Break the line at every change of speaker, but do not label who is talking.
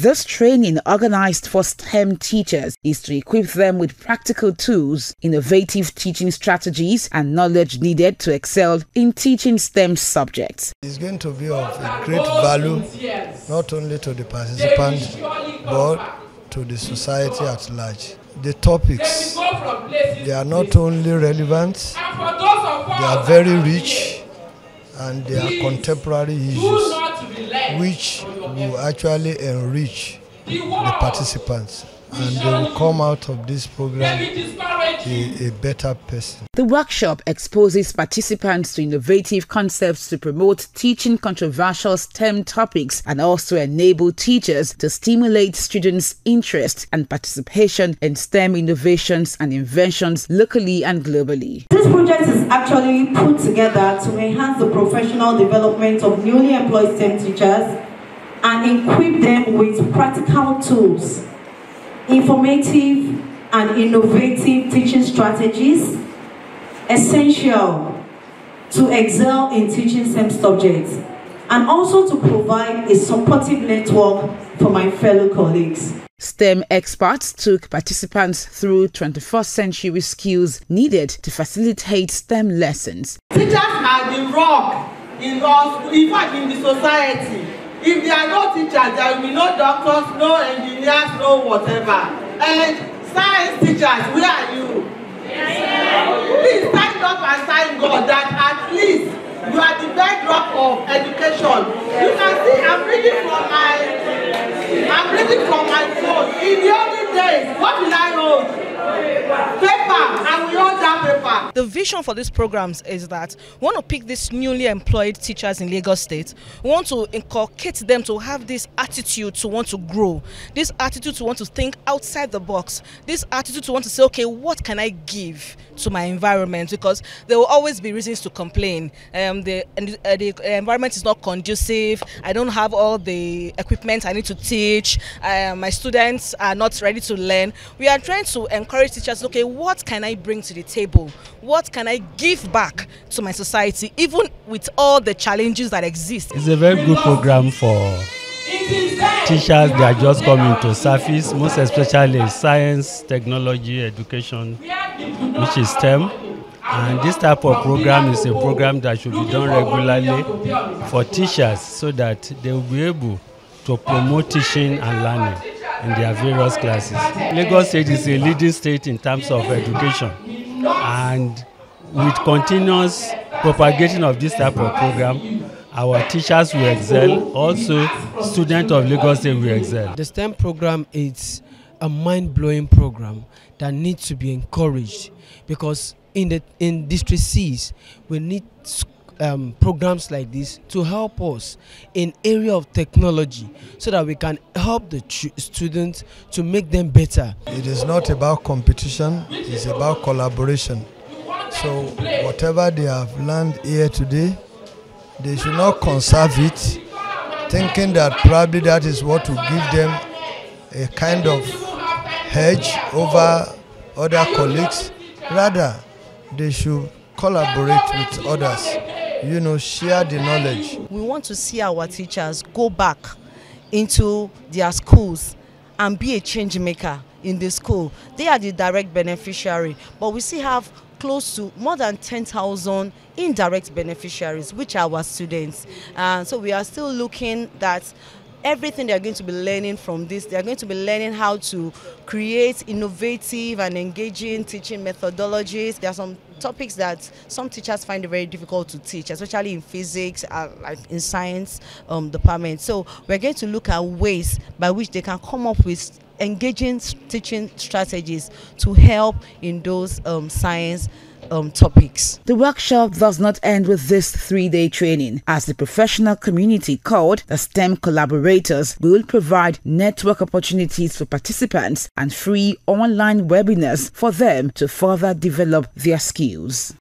This training, organized for STEM teachers, is to equip them with practical tools, innovative teaching strategies, and knowledge needed to excel in teaching STEM subjects.
It's going to be of a great value, not only to the participants, but to the society at large. The topics, they are not only relevant, they are very rich, and they are contemporary issues which will actually enrich the participants, and they will come out of this program a better person.
The workshop exposes participants to innovative concepts to promote teaching controversial STEM topics and also enable teachers to stimulate students' interest and participation in STEM innovations and inventions locally and globally.
This project is actually put together to enhance the professional development of newly employed STEM teachers and equip them with practical tools, informative and innovative teaching strategies essential to excel in teaching STEM subjects, and also to provide a supportive network for my fellow colleagues.
STEM experts took participants through 21st century skills needed to facilitate STEM lessons.
Teachers are the rock in the society. If there are no teachers, there will be no doctors, no engineers, no whatever. And science teachers, where are you? Please stand up and thank God that at least you are the bedrock of education. You can see I'm reading from my phone. In the olden days, what did I hold? Paper, and we hold that paper.
The vision for these programs is that we want to pick these newly employed teachers in Lagos State. We want to inculcate them to have this attitude to want to grow, this attitude to want to think outside the box, this attitude to want to say, okay, what can I give to my environment? Because there will always be reasons to complain. The environment is not conducive. I don't have all the equipment I need to teach. My students are not ready to learn. We are trying to encourage teachers, okay, what can I bring to the table? What can I give back to my society, even with all the challenges that exist?
It's a very good program for teachers that are just coming to surface, most especially science, technology, education, which is STEM. And this type of program is a program that should be done regularly for teachers so that they will be able to promote teaching and learning in their various classes. Lagos State is a leading state in terms of education, and with continuous propagation of this type of program, our teachers will excel, also students of Lagos State will excel.
The STEM program is a mind-blowing program that needs to be encouraged, because in District C's we need programs like this to help us in area of technology so that we can help the students to make them better.
It is not about competition, it's about collaboration. So whatever they have learned here today, they should not conserve it, thinking that probably that is what will give them a kind of hedge over other colleagues. Rather, they should collaborate with others, share the knowledge.
We want to see our teachers go back into their schools and be a change maker in the school. They are the direct beneficiary, but we still have close to more than 10,000 indirect beneficiaries, which are our students. So we are still looking that everything they are going to be learning from this, they are going to be learning how to create innovative and engaging teaching methodologies. There are some topics that some teachers find it very difficult to teach, especially in physics, like in science department. So we're going to look at ways by which they can come up with engaging teaching strategies to help in those science topics.
The workshop does not end with this 3-day training, as the professional community called the STEM collaborators will provide network opportunities for participants and free online webinars for them to further develop their skills.